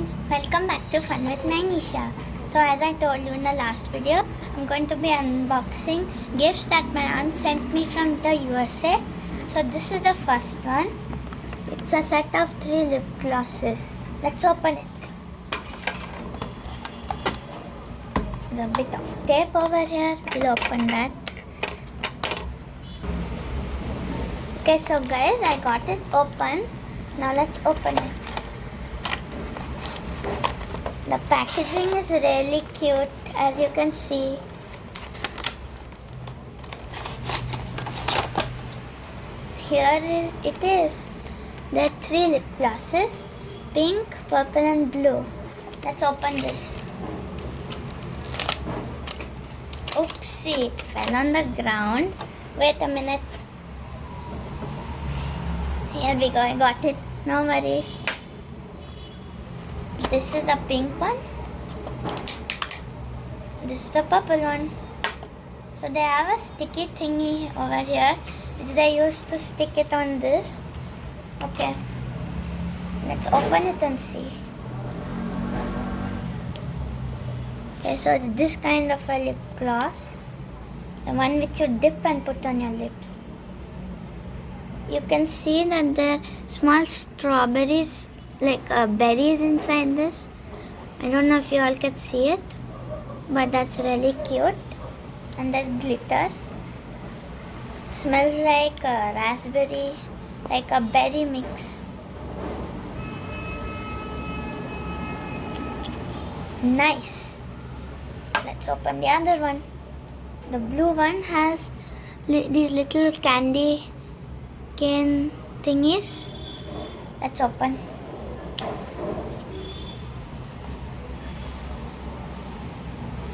friends, welcome back to Fun with Nainisha. So as I told you in the last video, I'm going to be unboxing gifts that my aunt sent me from the USA. So this is the first one. It's a set of 3 lip glosses. Let's open it. There's a bit of tape over here. We'll open that. Okay, so guys, I got it open. Now let's open it. The packaging is really cute, as you can see. Here it is. There are 3 lip glosses, pink, purple and blue. Let's open this. Oopsie, it fell on the ground. Wait a minute. Here we go, I got it. No worries. This is the pink one. This is the purple one. So they have a sticky thingy over here which they used to stick it on this. Okay. Let's open it and see. Okay, so it's this kind of a lip gloss. The one which you dip and put on your lips. You can see that there are small strawberries, like berries inside this. I don't know if you all can see it, but that's really cute. And there's glitter. Smells like a raspberry, like a berry mix. Nice. Let's open the other one. The blue one has these little candy cane thingies. Let's open.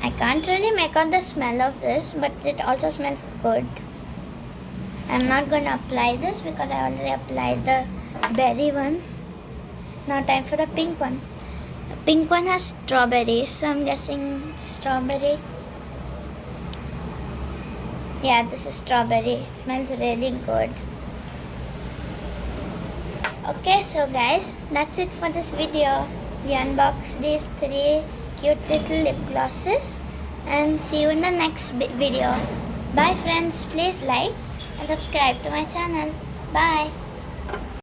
I can't really make out the smell of this, but it also smells good. I'm not going to apply this because I already applied the berry one. Now time for the pink one. The pink one has strawberries, so I'm guessing strawberry. Yeah, this is strawberry. It smells really good. Okay, so guys, that's it for this video. We unboxed these 3 cute little lip glosses and see you in the next video. Bye friends, please like and subscribe to my channel. Bye.